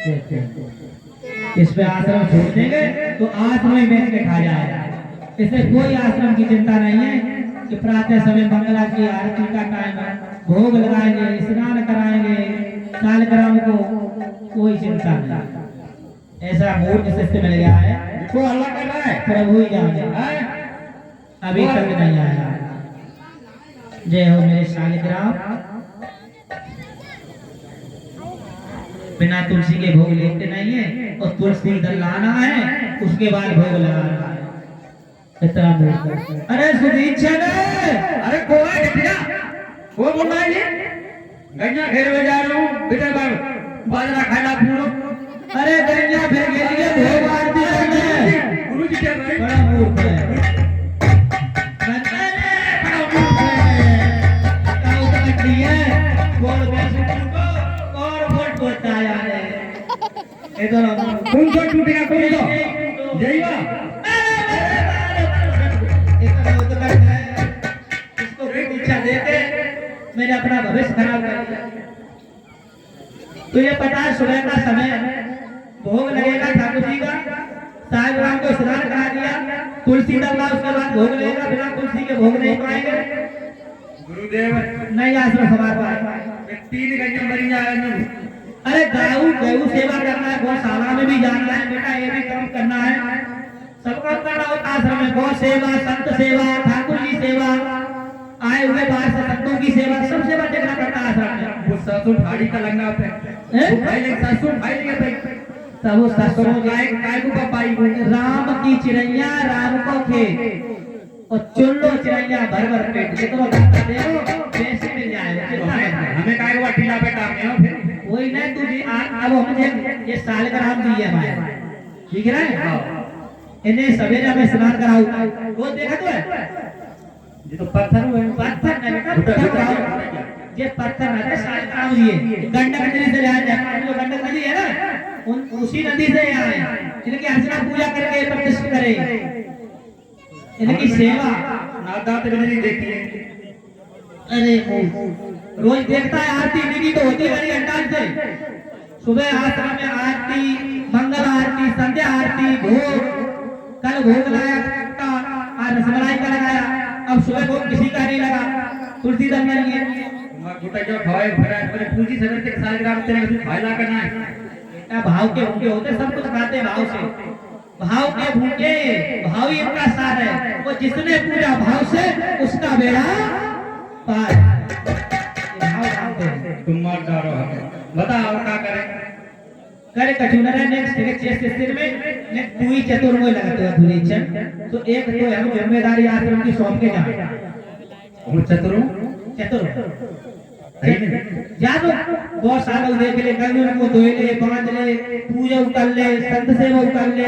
इस पे आश्रम छोड़ देंगे तो आश्रम में बैठ के खा जाएगा। इसमें कोई आश्रम की चिंता नहीं है कि प्रातः समय मंगला की आरती का टाइम है, भोग लगाएंगे, स्नान कराएंगे, सालग्राम को कोई चिंता नहीं। ऐसा मूर्ख शिष्य मिल गया है, इसको अल्लाह कर रहा है, प्रभु ही जाने, अभी तक नहीं आया। जय हो मेरे सालग्राम। बिना तुलसी के भोग लेते नहीं है और तुलसी दल लाना है, उसके बाद भोग लगाना है। इतना मूर्ख। अरे सुदीक्षण, अरे कौन है बेटा? कौन बोल रहा है ये? गैया घेर में जा रहा हूँ बेटा, बाजरा खाना पूरो। अरे गैया फिर के लिए भोग आरती करना है। गुरु जी क्या रहे? बड़ा मूर्ख है, बड़ा मूर्ख है। क्या उतर है? बोल और वोट बोलता है यार। इधर कौन सा टूटेगा? कौन सा? जय बा। इसको इच्छा देते मैंने अपना भविष्य खराब कर दिया। तो ये पता है सुबह का समय भोग लगेगा ठाकुर जी का, सालग्राम को स्नान करा दिया, तुलसी डालना, उसके बाद भोग लगेगा। बिना तुलसी के भोग नहीं पाएंगे, गुरुदेव नहीं आश्रम समाज पाएंगे। 3 गैया मरी जा रहे हैं। अरे गौ सेवा करना है, गौशाला में भी जाना है बेटा, ये भी काम करना है, सब काम करना होता है आश्रम में। गौ सेवा, संत सेवा, ठाकुर जी सेवा, आए हुए बाहर से संतों की सेवा, सब सेवा देखना पड़ता है आश्रम में। वो सासू भाड़ी का लगना पे भाई ले, सासू भाई ले पे सब वो ससुरों गाय को पापाई को राम की चिड़ैया राम को खेत और चुल्लो चिड़ैया भर भर पेट, जितना धक्का दे वैसे मिल जाएगा। हमें काय को अठीला पे टांगे हो फिर वही नहीं तुझे अब हम ये सालग्राम जी है भाई, ठीक है ना? इन्हें सवेरे में स्नान कराऊं, वो देखा तो है ये तो पत्थर हुए, पत्थर नहीं बेटा, पत्थर कराओ। ये पत्थर है सालग्राम जी है, गंडक नदी से यहाँ जाए, जो गंडक नदी है ना, उसी नदी से यहाँ है। इनकी अर्चना पूजा करके प्रतिष्ठित करें, इनकी सेवा नादात बनी देखी है। अरे रोज देखता है आरती, इनकी तो होती है अंदाज से। सुबह आश्रम में आरती, मंगल आरती, संध्या आरती, भोग, कल भोग लगाया आज रसमलाई का लगाया, अब सुबह भोग किसी का नहीं लगा, तुलसी दल में नहीं है। गुटा जो खाए भरा मैंने पूजी सवेरे तक सालग्राम तेरे को खाइला करना है। भाव के भूखे होते, सब कुछ खाते हैं भाव से, भाव के भूखे, भाव ही इनका सार है। वो जिसने पूजा भाव से उसका बेड़ा पार। तुम मार डालो हमें, बताओ क्या करें? करे कचुनर है नेक्स्ट चेस्ट सिर में नेक्स्ट तू ही चतुर्मय लगाते हो धुरीचन। तो एक तो हम जिम्मेदारी आश्रम की सौंप के जाए। वो चतुर या तो बहुत सालों देख ले, कहीं को धोए ले, बांध ले, पूजा कर ले, संत सेवा कर ले,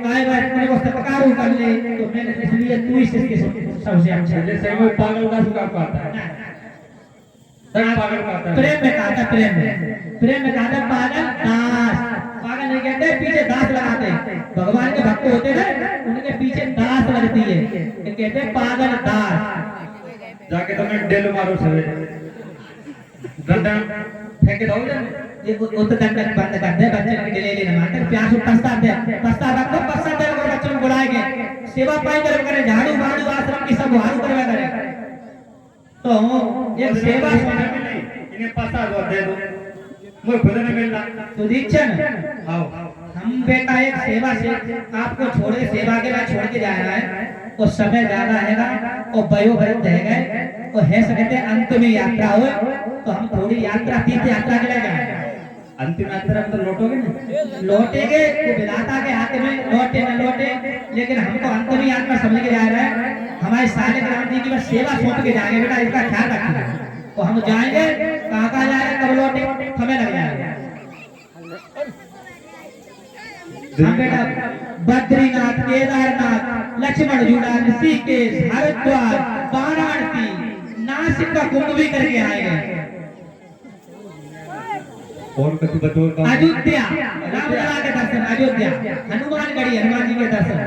आए बैठने को सत्कार कर ले। तो मैंने इसलिए तू ही सबसे अच्छा जैसे वो पागल का सुखा पाता है, पागल पाता है। प्रेम में कहा था, प्रेम में कहा था पागल दास। पागल नहीं कहते, पीछे दास लगाते। भगवान के भक्त होते ना, उनके पीछे दास लगती है, ये कहते पागल दास। जाके तो मैं डेल मारो सवेरे गंदम फेंके दो ये उत्तरदंड बंद कर दे, बच्चे के लिए लेना मारते प्यास को प्रस्ताव दे, प्रस्ताव रखो, प्रस्ताव दे और बच्चों को बुलाएंगे, सेवा पाई करे, झाड़ू बाड़ू आश्रम की सब हारू करवा करे। तो एक सेवा नहीं, इन्हें प्रस्ताव दे दो, मुझे खुद नहीं मिलना। तो दीक्षण आओ हम बेटा एक सेवा से आपको छोड़े, सेवा के बाद छोड़ के जा रहा है, और समय ज्यादा हैगा और वयोवृद्ध है गए और है सकते अंत में यात्रा हो, तो हम थोड़ी यात्रा तीर्थ यात्रा के लिए जाए। अंतिम यात्रा में तो लौटोगे ना? लौटेंगे तो विधाता के हाथ में, लौटे न लौटे, लेकिन हमको अंतिम यात्रा समझ के जा रहा है। हमारे सालग्राम जी की बस सेवा सौंप के जाएंगे बेटा, इसका ख्याल रखना। तो हम जाएंगे, कहाँ जाएंगे, कब लौटे, समय लग जाएगा। हम बेटा बद्रीनाथ, केदारनाथ, लक्ष्मण झूला, ऋषिकेश, हरिद्वार, वाराणसी, नासिक का कुंभ भी करके आएंगे। और कति बतौर का अयोध्या, रामलला के दर्शन, अयोध्या, हनुमानगढ़ी, हनुमान जी के दर्शन,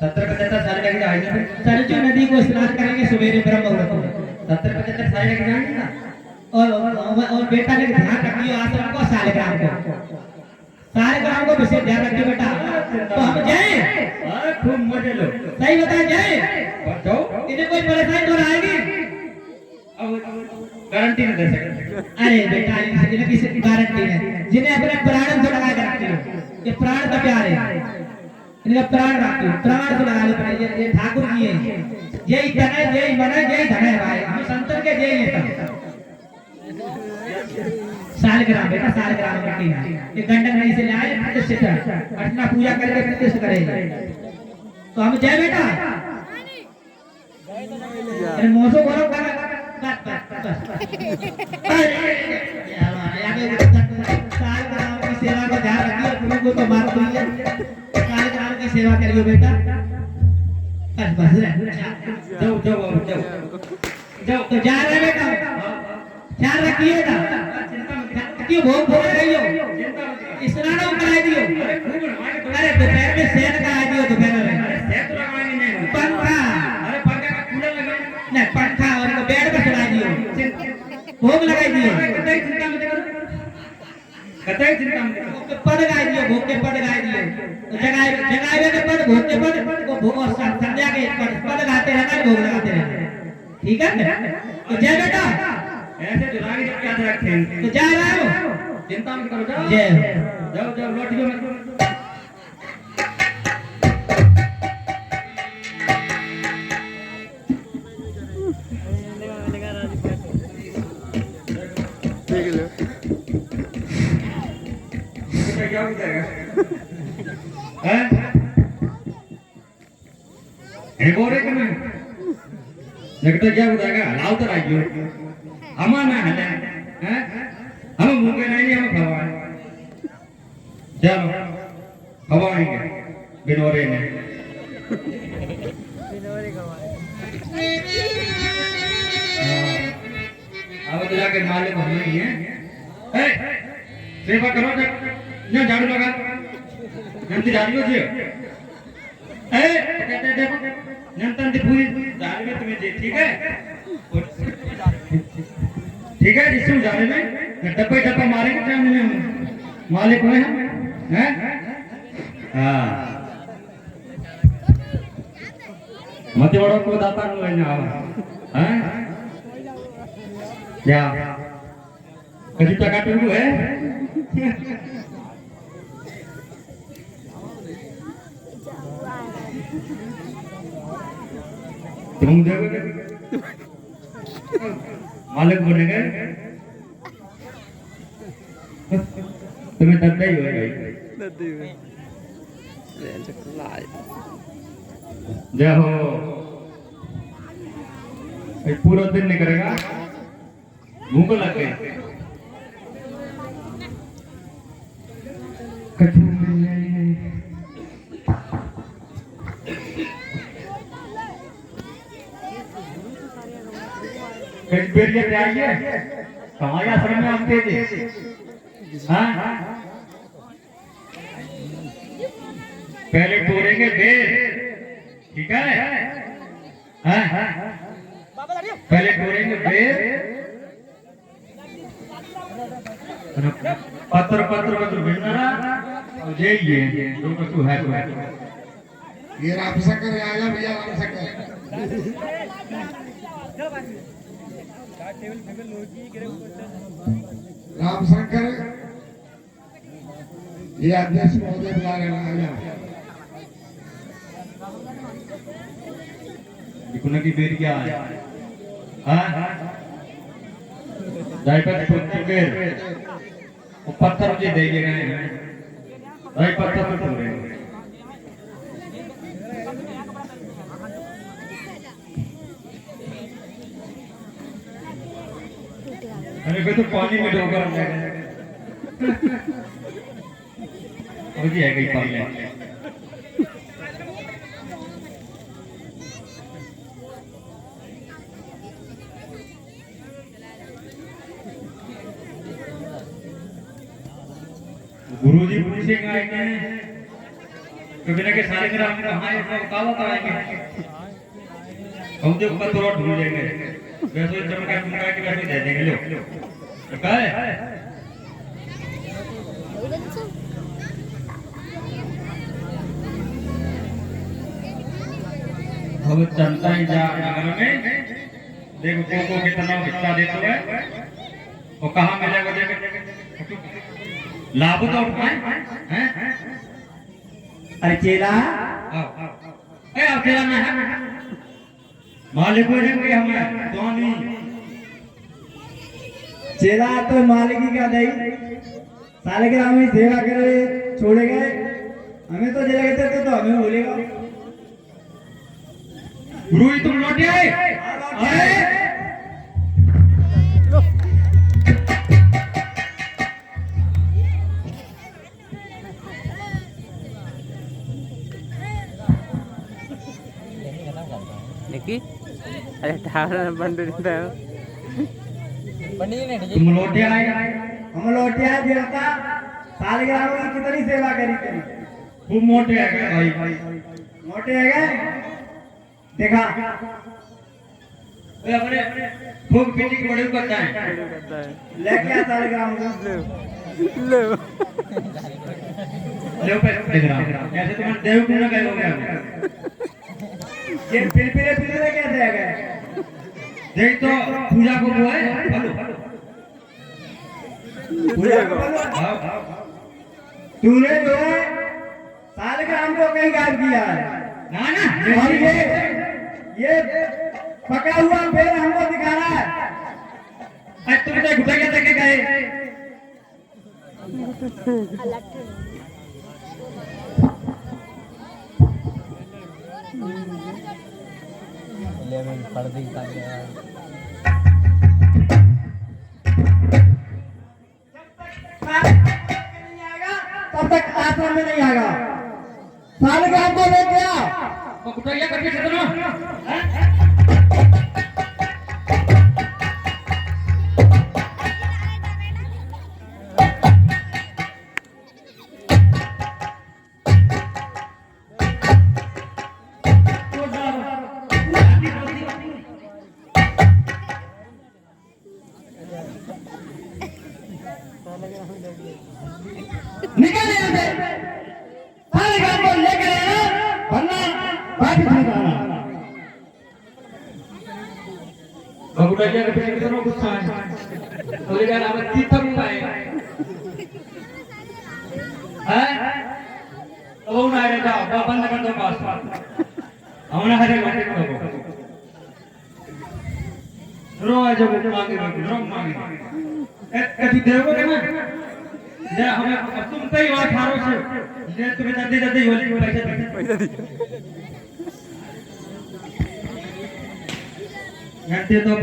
70-75 साल लग जाएंगे। सरजू नदी को स्नान करेंगे सवेरे ब्रह्म मुहूर्त में, 70-75 साल लग जाएंगे ना। और बेटा ने ध्यान रखियो आश्रम को, सालग्राम को सारे ग्राम को विशेष ध्यान रखिए बेटा। तो हम जाए, खूब मजे लो। सही बताए जाए, जाओ। इन्हें कोई परेशानी तो ना आएगी? गारंटी नहीं दे सकते। अरे बेटा इन्हें किसी की गारंटी नहीं, जिन्हें अपने प्राण से लगा के रखती हो, ये प्राण का प्यार है, इनका प्राण रखती हो, प्राण से लगा लो पड़े। ये ठाकुर जी है, यही धन है, यही मन है, यही धन है भाई, हम संतन के यही है सब। सालग्राम बेटा, सालग्राम मिट्टी है, ये गंडक नदी से ले आए, प्रतिष्ठित है, अर्चना पूजा करके प्रतिष्ठित करेंगे। तो हम जाए बेटा, अरे मौसम बोलो बस सालग्राम की सेवा का ध्यान रखिए, गुरु को तो मार दीजिए, सालग्राम की सेवा करिए बेटा, बस बस जाओ जाओ जाओ जाओ। तो जा रहे बेटा, ध्यान रखिएगा, क्यों भोग भोग रही हो, स्नान कराई दियो। अरे दोपहर में सेन कराई दियो, दोपहर में पंखा, अरे पंखा का कूलर लगा नहीं पंखा और इनको बेड पे सुलाई दियो, भोग लगाई दियो, कतई चिंता मत करो, कतई चिंता मत करो। पद गाय दियो, भोग के पद गाय दियो, जगाए जगाए के पद, भोग के पद, वो भोग और संध्या के पद गाते रहना, भोग लगाते रहना, ठीक है? तो जय बेटा, ऐसे जुलागी जब याद रखें। तो जा रहा हो, चिंता मत करो, जाओ जय जाओ जाओ, लौट जाओ मत। क्या हो जाएगा? बोरे के में लगता क्या हो जाएगा? लाओ तो राइयो हमारा है, हम मुंगे नहीं, हम खवाए, चलो खवाएंगे बिनोरे ने। अब तो जाके मालिक हम नहीं है, सेवा करो, जब झाड़ू लगा नंती झाड़ू जी, नंतन दी पूरी झाड़ू में तुम्हें दे, ठीक है? ठीक है, जिससे झाड़ू में डब्बे डब्बा मारेंगे, क्या में मालिक हुए हम, हैं? हाँ मत बड़ों को दाता लो है ना, हैं? क्या कभी टका टूटू है? तुम देखोगे मालिक बनेंगे, तुम्हें दर्द ही होगा, जय हो। पूरा दिन नहीं करेगा, भूख लग गई, कछु हमारे आश्रम में आते थे, हाँ पहले तोड़ेंगे बेर, ठीक है? हाँ पहले तोड़ेंगे बेर, पत्थर पत्थर पत्थर भिजना, और ये जो कछु है तो ये रामशंकर आया भैया, रामशंकर रामशंकर ये अध्यक्ष महोदय बुला रहे हैं, इकुना की बेर क्या है? हाँ जायपत चुके वो पत्थर मुझे दे गए हैं, भाई पत्थर पर टूटे अरे भाई तो पानी में डूबा और जी है कहीं पानी गुरुजी पूरी से आएंगे, कभी ना के सारे ग्राम में कहाँ है, कावत आएंगे, हम जो ऊपर थोड़ा ढूंढ लेंगे, वैसे चमका चमका के वैसे दे देंगे, लो क्या है? अब चलता ही जा नगर में, देखो को कितना हिस्सा देते हुए और कहाँ मिलेगा देखो, लाभ तो उठाए हैं। अरे चेला, अब चेला में मालिक को देंगे हमें स्वामी। चेला तो मालिकी का दही सालगिरह में सेवा करे छोड़े गए, हमें तो जला कहते थे तो हमें बोलेगा। गुरु जी तुम लौटे आए? अरे निकी अरे ठाकुर बंडू तुम लौटे आए? हम लौटे आए देवता, सालगिरह में कितनी सेवा करी करी। खूब मोटे आ गए भाई, मोटे है गए देखा, अपने खूब पीटी बड़े करता है, लेके आ सालगिरह में लो ले पैसे देख रहा ऐसे तुम्हारे देव को ना गए हो गया ये पिलपिले पिलपिले कैसे आ गए? यही तो पूजा को वो है। हेलो पूजा को बोलो। तूने जो है सालगिरह को कहीं गायब किया है ना ना और ये पका हुआ पेड़ हमको दिखा रहा है। आज तुम तो घुटा के देखे गए। तब तक आश्रम में नहीं आएगा। सालगिरह को लेके आओ। वो घुटा करके चलो निकल यहाँ से, सालगिरह को लेकर आना, वरना बाकी नहीं आना। भगुड़िया के पीछे कितना गुस्सा है। बोले यार अब तीर्थम पाए हैं, तो ना रे जाओ बंद कर दो पास, हमने हरे घंटे को रोज जब मांगे मांगे कभी देवो ना ये हमें तुम कई बार थारो से ये तुम्हें जल्दी जल्दी बोली पैसे दे घंटे तो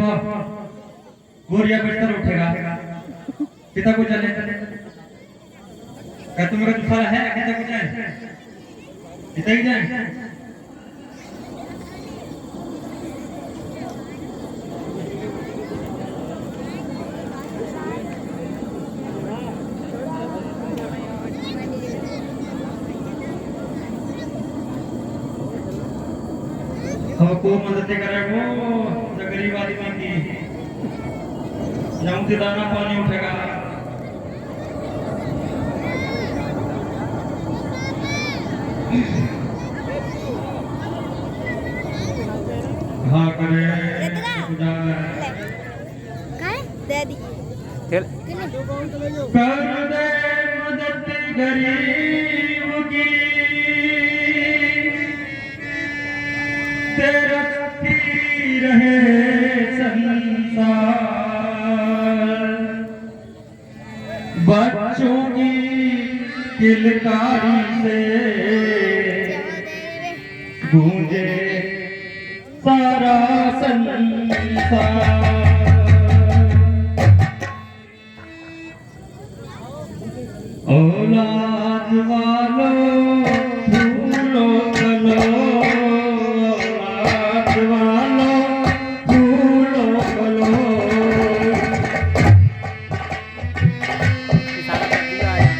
गोरिया बिस्तर उठेगा पिता को चले क्या तुम्हारा दूसरा है पिता को जाए पिता ही जाए हमको मदद करे वो गरीब आदमी की जाऊं से दाना पानी उठेगा हाँ करे दे दी चल कर दे मदद गरीब की तेरा की रहे संसार बच्चों की किलकारी से गूंजे सारा संसार औलाद वालों फूलो कलो औलाद वालों फूलो कलो सारा कर दिया आया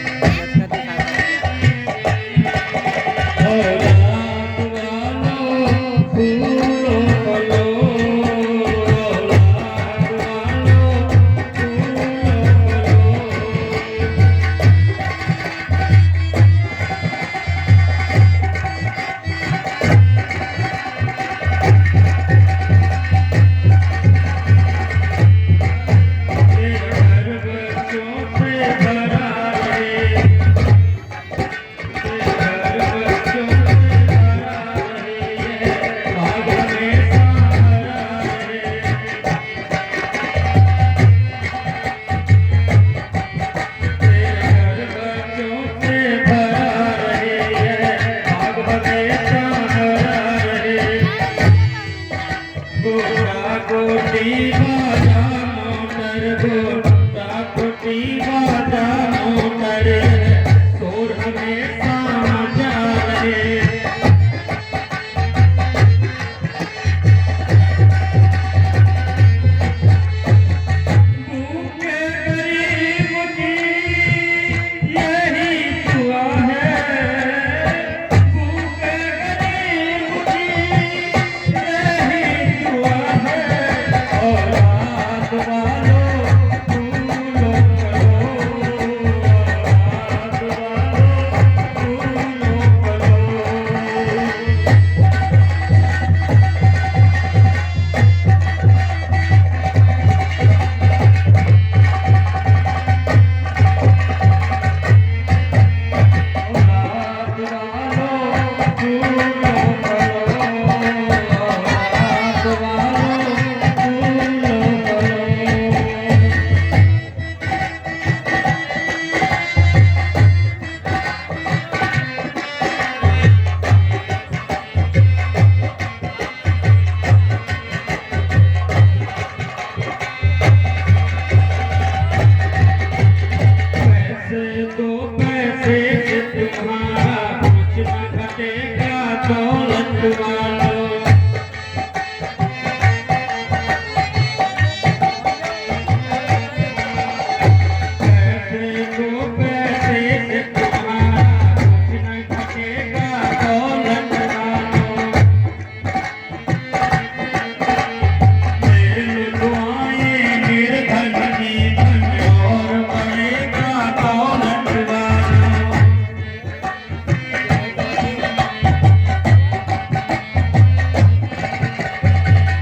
औलाद वालों फूलो कलो औलाद वालों फूलो कलो पैसे से तुम्हारा कुछ न घटेगा दौलत वालों। पैसे को पैसे से तुम्हारा कुछ न घटेगा दौलत वालों। मेरे दुआएं निर्धन जीवन और बढ़ेगा दौलत वालों।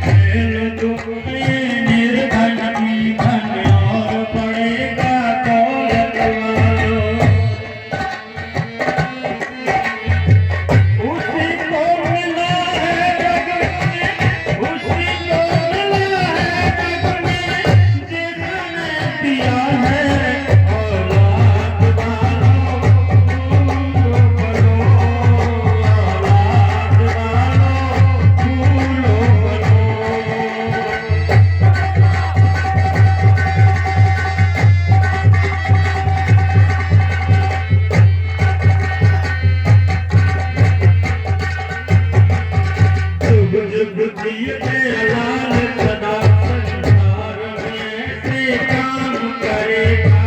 मेरे दुआएं निर्धन जीवन और बढ़ेगा दौलत वालों। उसी को मिला है जग में, उसी को मिला है जग में जिसने दिया है औलाद वालों। फूलो फलो औलाद वालों, फूलो फलो। जुग जुग जिए लाल सदा संसार में ऐसे काम करेगा।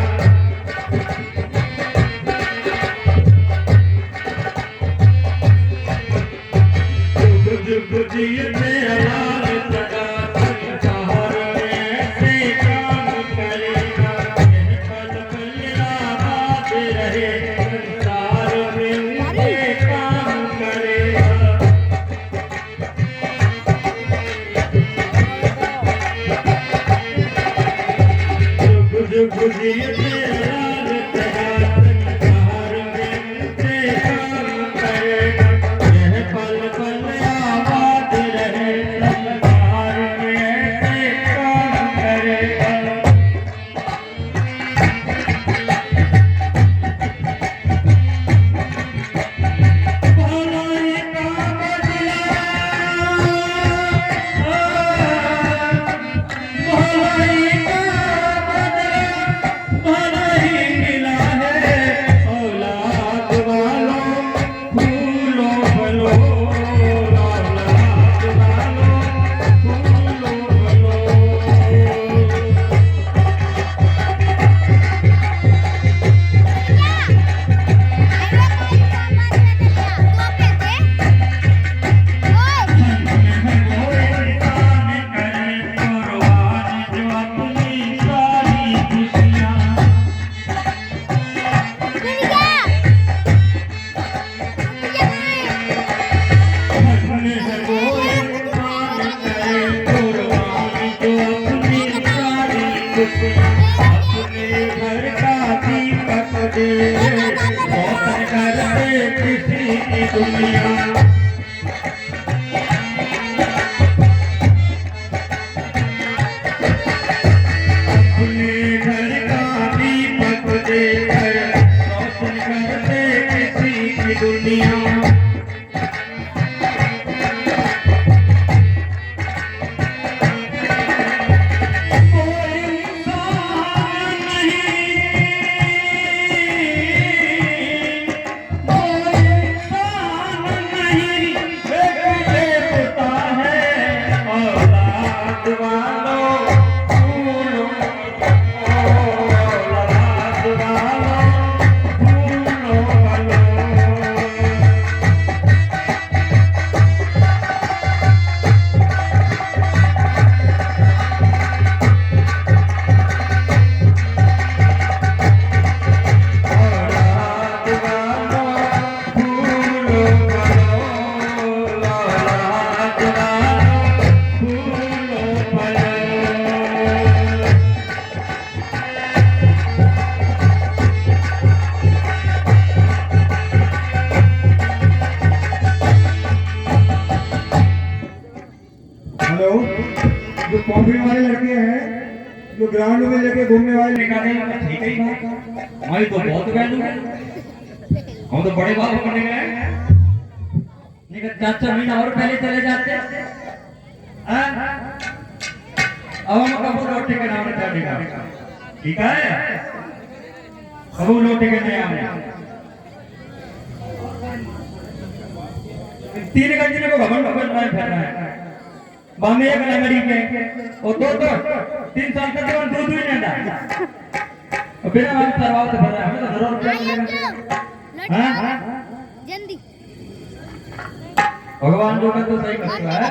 जुग जुग जिए लाल सदा संसार में ऐसे काम करेगा। यह पल पल याद रहे संसार में उनके काम करेगा। जुग जुग जिए लाल सदा संसार में उनके काम करेगा। यह पल पल आबाद रहे संसार में ऐसे काम करेगा। भलाई का बदला, भलाई का बदला भलाई मिला है औलाद वालों। फूलो फलो औलाद वालों, फूलो फलो। अपने घर का दीपक दे रोशन कर दे किसी की दुनिया। अपने घर का दीपक देकर रोशन कर दे किसी की दुनिया। कोई इंसान नहीं, कोई इंसान नहीं देखता है औलाद वालों। फूलो औलाद वालों, फूलो फलो। औलाद वालों, फूलो फलो। औलाद वालों, फूलो फलो। हेलो, जो कॉफी वाले लड़के हैं, जो ग्राउंड में लेके घूमने वाले निकाले ठीक है बात। मैं तो बहुत वैल्यू है, हम तो बड़े बात करने गए हैं। निकल 4 महीना और पहले चले जाते हैं। अब हम कबूल रोटी के नाम रखा देगा, ठीक है? कबूल रोटी के नाम तीन गंजने को घमंड घमंड में फिर रहा है बामे एक लंगड़ी पे और दो 3 साल का जवान दूध ही नहीं डाल और बिना हम सरवाव से भर रहा है हमें तो जरूर रुपया मिलेगा हां जल्दी भगवान जो का तो सही करता है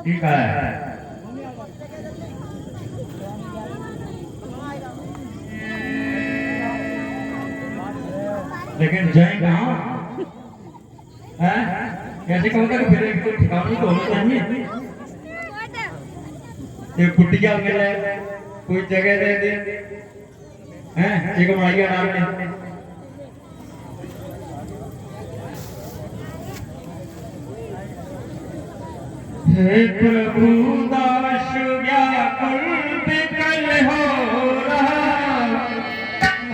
ठीक है लेकिन जाए कहाँ हैं कैसे कहूँगा कि फिर एक ठिकाना तो होना चाहिए एक कुटिया मिले कोई जगह दे दे हैं एक माइया डाल दे हे प्रभु दास व्याकुल विकल हो रहा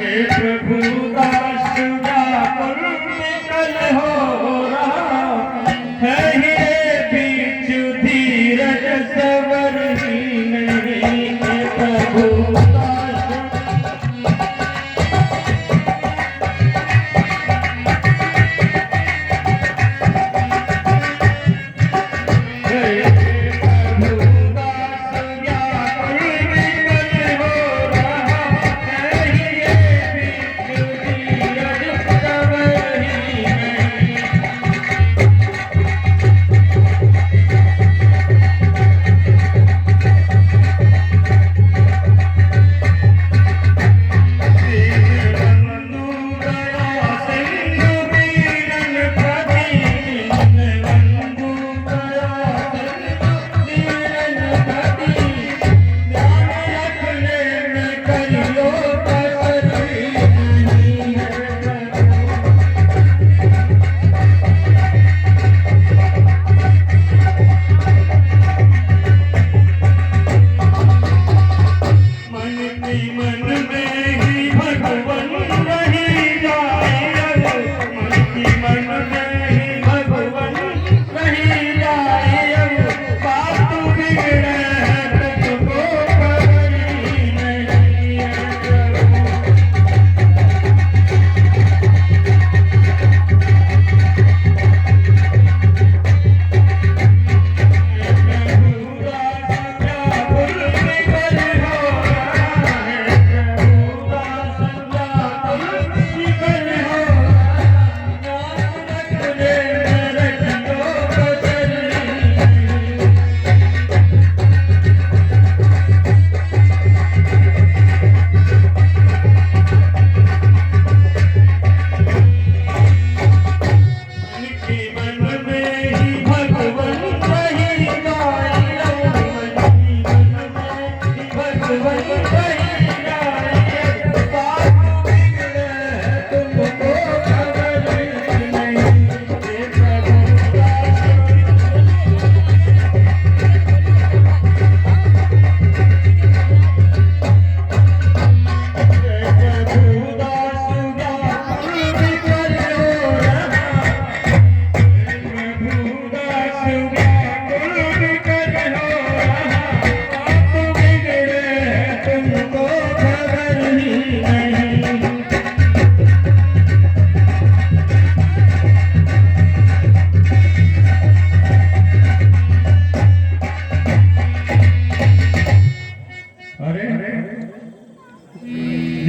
हे प्रभु दास व्याकुल विकल हो रहा है ये बीच धीरज सवर ही नहीं हे प्रभु दास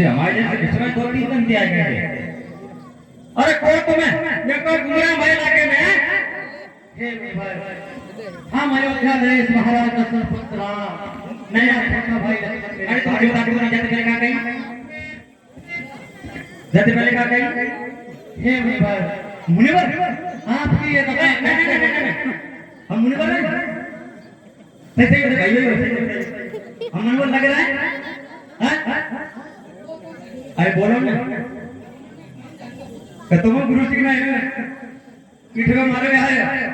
हमारे जैसे किस्मत दो तीन दिन दिया गया अरे कौन तुम्हें मैं कोई गुमराह भाई लाके में हे भाई हम अयोध्या देश महाराज का सरपंच राम नया छोटा भाई अरे तुम जो बात करना जाते पहले कहा गई जाते पहले कहा गई हे भाई मुनिवर आपकी ये तो हम मुनिवर हैं कैसे भाई हम मुनिवर लग रहा है अरे बोलो ना तुम गुरु जी ना है पीठ में मारे आए हैं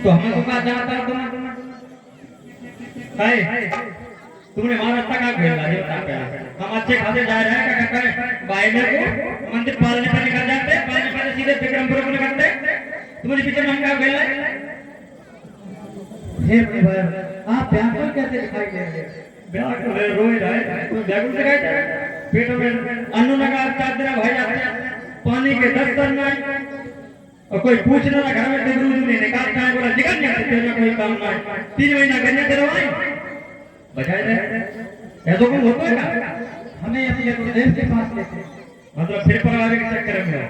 तो हमें तो कहा जाता है तुमने हमारा रास्ता कहाँ घेरा हम अच्छे खासे जा रहे हैं क्या करते हैं बाइबल को मंदिर पालने पर निकल जाते हैं पालने पर सीधे विक्रमपुर को निकलते तुम्हारे पीछे हम क्या घेरा हे प्रभु आप व्याकुल कैसे दिखाई दे रहे हैं? व्याकुल है, रोए रहा है, तो व्याकुल दिखाई दे रहा है। पेटों में अन्न लगा, 4 दिन भाई जाते हैं, पानी के 10 टन नहीं, और कोई पूछ ना घर में देवरू ने निकाल का बोला जिगर नहीं आते तेरे में कोई काम ना है, 3 महीना गन्ने करवाए बजाय दे ऐसा कुछ होता है क्या? हमें अपने गुरुदेव के पास लेते हैं। मतलब फिर परिवार के चक्कर में हो।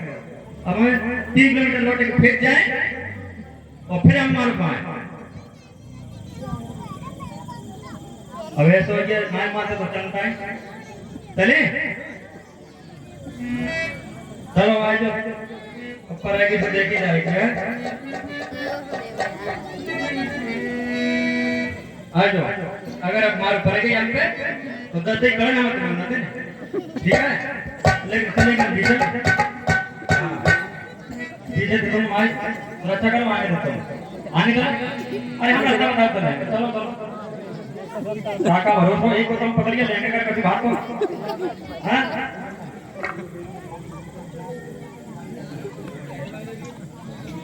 अब हमें 3 किलोमीटर लौटे के फिर जाए और फिर हम मान पाए। अब ऐसा हो गया माय माते तो चलता है, चले चलो आ जाओ ऊपर आगे से देखी जाएगी आ जाओ। अगर आप मार पड़ गई हम पे तो 10 दिन करना मत मानना देना, ठीक है? लेकिन चलेगा पीछे पीछे तुम मार रक्षा करो आगे तो आने का। अरे हम रास्ता बता देंगे, चलो चलो काका भरोसा एक को तुम पकड़ के लेने का कभी बात को हां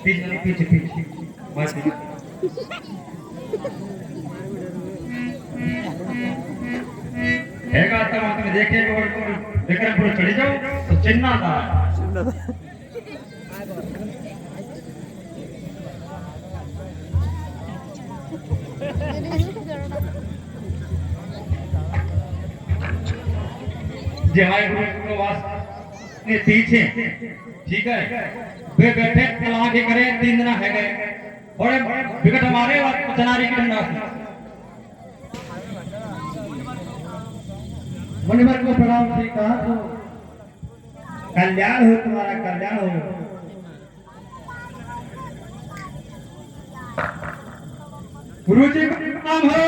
पीछे पीछे पीछे बस है का आता तुम देखे और विक्रमपुर चढ़ जाओ तो चिन्ना था जी हमारे गुरु को वास ने पीछे, ठीक है? वे बैठे कला के करे 3 दिन है गए बड़े विकट हमारे और चनारी की डंडा से मुनिवर को प्रणाम श्री कहा तो कल्याण हो, तुम्हारा कल्याण हो। गुरु जी का नाम हो।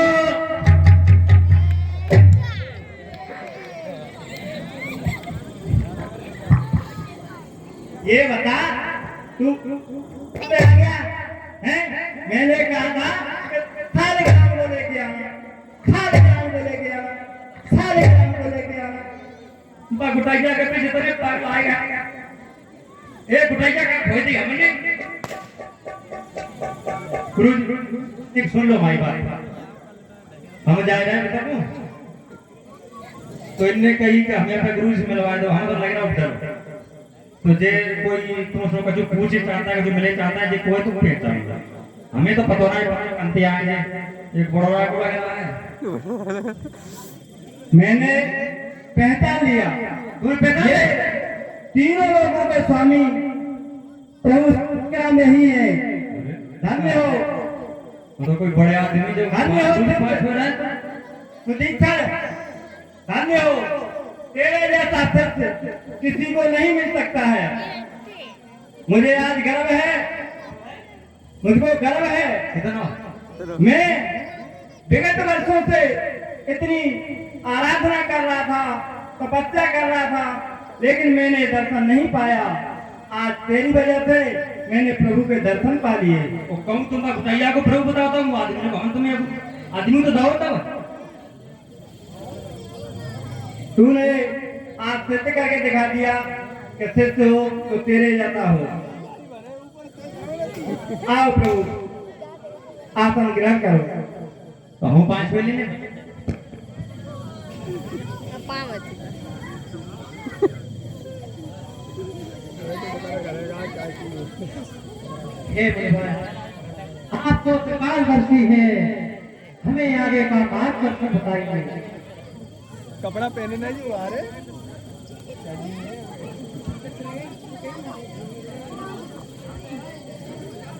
ये बता तू आ गया हैं? मैंने कहा था सारे ग्राम को लेके आना, सारे ग्राम को लेके आना, सारे ग्राम को लेके आना। गुटाइया के पीछे तो पार आएगा ए गुटाइया का खोई दी हमने। गुरु जी सुन लो भाई बात, हम जा रहे हैं बेटा को तो इनने कही कि हमें अपने गुरु से मिलवा दो, हम तो लग रहा उधर तो जे कोई तुम का जो पूछे चाहता है जो मिले चाहता है जे कोई तो पूछ चाहता हमें तो पता नहीं पता अंते आए एक बड़ोड़ा को लगा है। मैंने पहचान लिया, दूर पहचान तीनों लोगों के स्वामी प्रभु क्या नहीं है। धन्य हो तो कोई बड़े आदमी जो धन्य हो सुदीक्षण, धन्य हो, तेरे जैसा सत्य किसी को नहीं मिल सकता है। मुझे आज गर्व है, मुझको गर्व है। कितना मैं विगत वर्षों से इतनी आराधना कर रहा था, तपस्या कर रहा था, लेकिन मैंने दर्शन नहीं पाया। आज तेरी वजह से मैंने प्रभु के दर्शन पा लिए। वो कहूँ तुम बताइए को प्रभु बताता हूँ आदमी को, तुम्हें आदमी तो दाओ तब तूने आज सिद्ध करके दिखा दिया कि सिद्ध हो तो तेरे जैसा हो। आओ प्रभु आसन ग्रहण करो। तो हम 5 वेले में हे भगवान, आपको कृपाल वर्षी है, हमें आगे का मार्गदर्शन बताइए। कपड़ा पहने ना जी आ रहे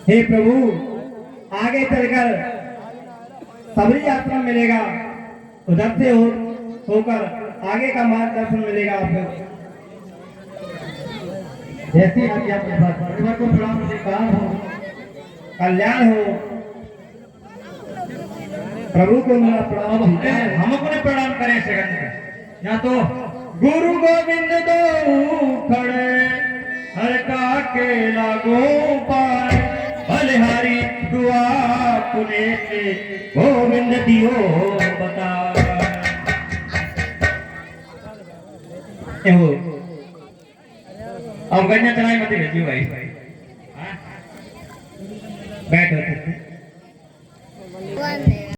हे प्रभु, आगे चलकर सबरी आश्रम मिलेगा, उधर से होकर आगे का मार्गदर्शन मिलेगा आपको। जैसी आज्ञा परिवार को प्रणाम स्वीकार हो, कल्याण हो। प्रभु को मेरा प्रणाम है। हम अपने प्रणाम करें सेकंड या तो गुरु गोविंद दो खड़े हर का के लागो पाए, बलिहारी दुआ पुने के गोविंद दियो बता। हो अब गन्या चलाई मत भेजियो भाई, बैठो वन है